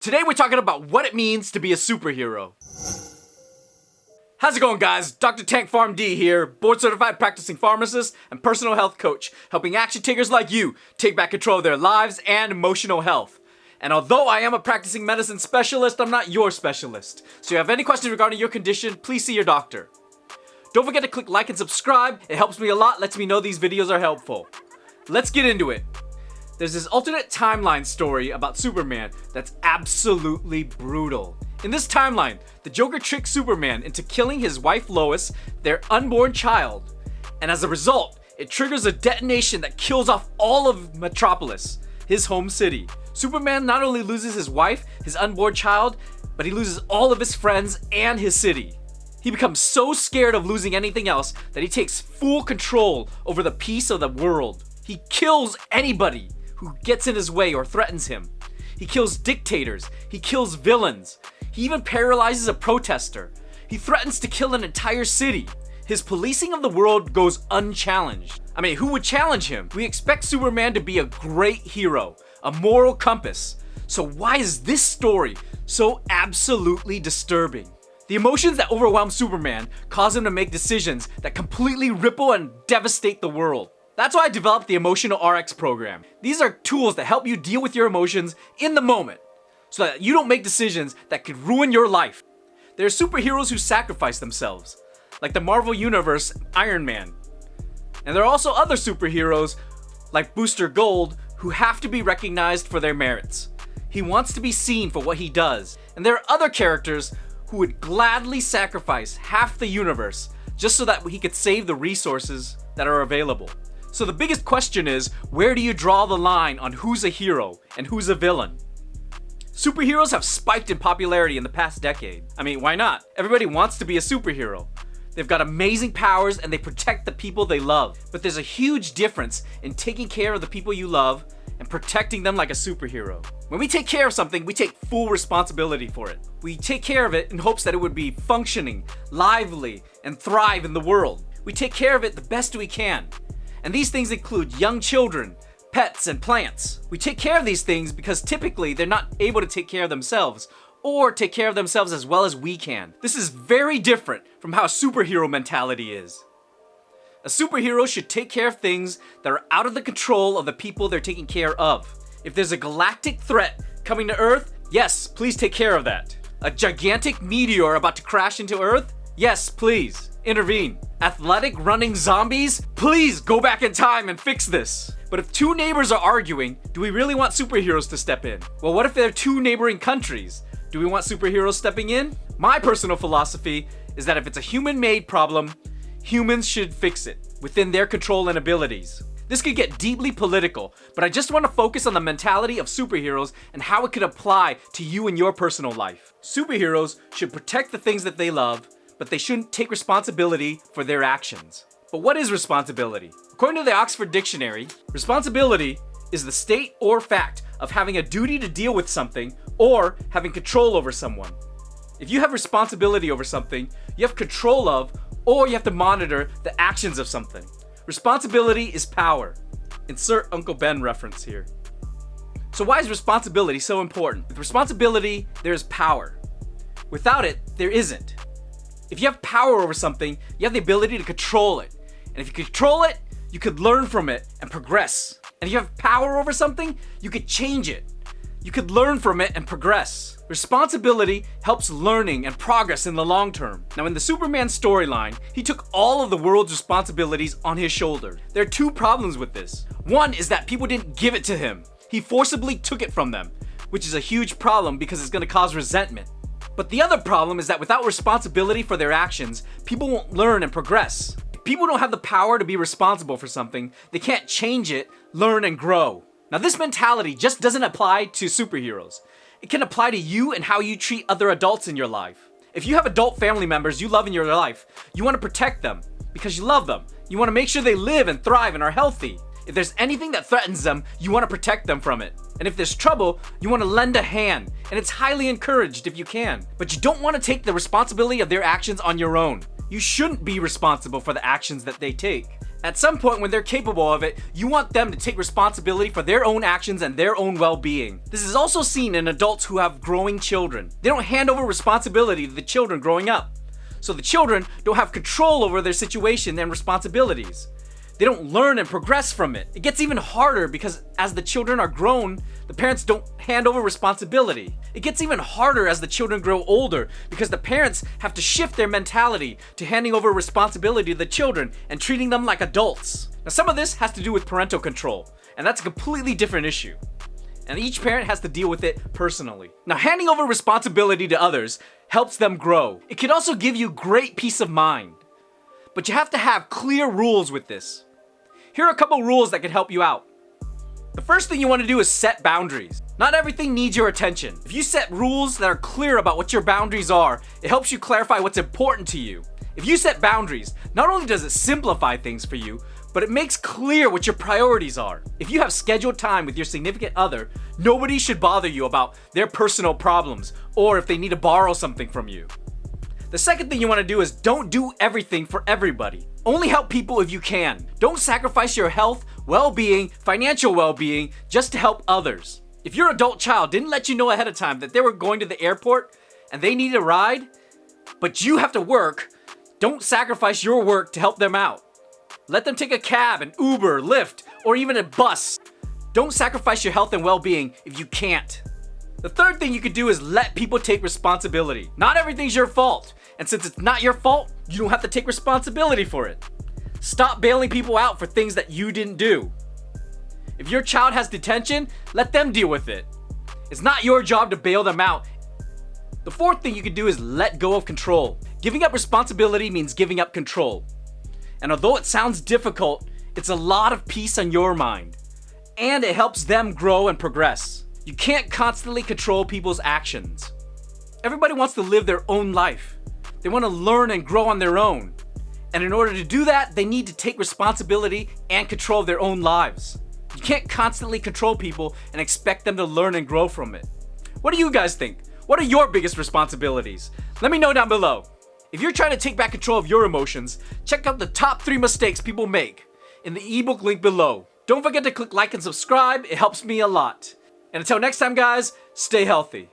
Today we're talking about what it means to be a superhero. How's it going, guys? drtankpharmd here, board certified practicing pharmacist and personal health coach, helping action takers like you take back control of their lives and emotional health. And although I am a practicing medicine specialist, I'm not your specialist. So if you have any questions regarding your condition, please see your doctor. Don't forget to click like and subscribe. It helps me a lot, lets me know these videos are helpful. Let's get into it. There's this alternate timeline story about Superman that's absolutely brutal. In this timeline, the Joker tricks Superman into killing his wife Lois, their unborn child, and as a result, it triggers a detonation that kills off all of Metropolis, his home city. Superman not only loses his wife, his unborn child, but he loses all of his friends and his city. He becomes so scared of losing anything else that he takes full control over the peace of the world. He kills anybody who gets in his way or threatens him. He kills dictators, he kills villains, he even paralyzes a protester. He threatens to kill an entire city. His policing of the world goes unchallenged. I mean, who would challenge him? We expect Superman to be a great hero, a moral compass. So why is this story so absolutely disturbing? The emotions that overwhelm Superman cause him to make decisions that completely ripple and devastate the world. That's why I developed the Emotional RX program. These are tools that help you deal with your emotions in the moment so that you don't make decisions that could ruin your life. There are superheroes who sacrifice themselves, like the Marvel Universe Iron Man. And there are also other superheroes like Booster Gold who have to be recognized for their merits. He wants to be seen for what he does. And there are other characters who would gladly sacrifice half the universe just so that he could save the resources that are available. So the biggest question is, where do you draw the line on who's a hero and who's a villain? Superheroes have spiked in popularity in the past decade. I mean, why not? Everybody wants to be a superhero. They've got amazing powers and they protect the people they love. But there's a huge difference in taking care of the people you love and protecting them like a superhero. When we take care of something, we take full responsibility for it. We take care of it in hopes that it would be functioning, lively, and thrive in the world. We take care of it the best we can. And these things include young children, pets, and plants. We take care of these things because typically they're not able to take care of themselves or take care of themselves as well as we can. This is very different from how a superhero mentality is. A superhero should take care of things that are out of the control of the people they're taking care of. If there's a galactic threat coming to Earth, yes, please take care of that. A gigantic meteor about to crash into Earth? Yes, please. Intervene. Athletic running zombies? Please go back in time and fix this. But if two neighbors are arguing, do we really want superheroes to step in? Well, what if they're two neighboring countries? Do we want superheroes stepping in? My personal philosophy is that if it's a human-made problem, humans should fix it within their control and abilities. This could get deeply political, but I just want to focus on the mentality of superheroes and how it could apply to you in your personal life. Superheroes should protect the things that they love, but they shouldn't take responsibility for their actions. But what is responsibility? According to the Oxford Dictionary, responsibility is the state or fact of having a duty to deal with something or having control over someone. If you have responsibility over something, you have control of or you have to monitor the actions of something. Responsibility is power. Insert Uncle Ben reference here. So why is responsibility so important? With responsibility, there's power. Without it, there isn't. If you have power over something, you have the ability to control it. And if you control it, you could learn from it and progress. And if you have power over something, you could change it. You could learn from it and progress. Responsibility helps learning and progress in the long term. Now, in the Superman storyline, he took all of the world's responsibilities on his shoulders. There are two problems with this. One is that people didn't give it to him. He forcibly took it from them, which is a huge problem because it's going to cause resentment. But the other problem is that without responsibility for their actions, people won't learn and progress. If people don't have the power to be responsible for something, they can't change it, learn, and grow. Now, this mentality just doesn't apply to superheroes. It can apply to you and how you treat other adults in your life. If you have adult family members you love in your life, you want to protect them because you love them. You want to make sure they live and thrive and are healthy. If there's anything that threatens them, you want to protect them from it. And if there's trouble, you want to lend a hand. And it's highly encouraged if you can. But you don't want to take the responsibility of their actions on your own. You shouldn't be responsible for the actions that they take. At some point when they're capable of it, you want them to take responsibility for their own actions and their own well-being. This is also seen in adults who have growing children. They don't hand over responsibility to the children growing up. So the children don't have control over their situation and responsibilities. They don't learn and progress from it. It gets even harder because as the children are grown, the parents don't hand over responsibility. It gets even harder as the children grow older because the parents have to shift their mentality to handing over responsibility to the children and treating them like adults. Now, some of this has to do with parental control, and that's a completely different issue. And each parent has to deal with it personally. Now, handing over responsibility to others helps them grow. It can also give you great peace of mind. But you have to have clear rules with this. Here are a couple rules that can help you out. The first thing you want to do is set boundaries. Not everything needs your attention. If you set rules that are clear about what your boundaries are, it helps you clarify what's important to you. If you set boundaries, not only does it simplify things for you, but it makes clear what your priorities are. If you have scheduled time with your significant other, nobody should bother you about their personal problems or if they need to borrow something from you. The second thing you want to do is don't do everything for everybody. Only help people if you can. Don't sacrifice your health, well-being, financial well-being just to help others. If your adult child didn't let you know ahead of time that they were going to the airport and they need a ride, but you have to work, don't sacrifice your work to help them out. Let them take a cab, an Uber, Lyft, or even a bus. Don't sacrifice your health and well-being if you can't. The third thing you could do is let people take responsibility. Not everything's your fault, and since it's not your fault, you don't have to take responsibility for it. Stop bailing people out for things that you didn't do. If your child has detention, let them deal with it. It's not your job to bail them out. The fourth thing you can do is let go of control. Giving up responsibility means giving up control. And although it sounds difficult, it's a lot of peace on your mind. And it helps them grow and progress. You can't constantly control people's actions. Everybody wants to live their own life. They want to learn and grow on their own. And in order to do that, they need to take responsibility and control their own lives. You can't constantly control people and expect them to learn and grow from it. What do you guys think? What are your biggest responsibilities? Let me know down below. If you're trying to take back control of your emotions, check out the top 3 mistakes people make in the ebook link below. Don't forget to click like and subscribe. It helps me a lot. And until next time, guys, stay healthy.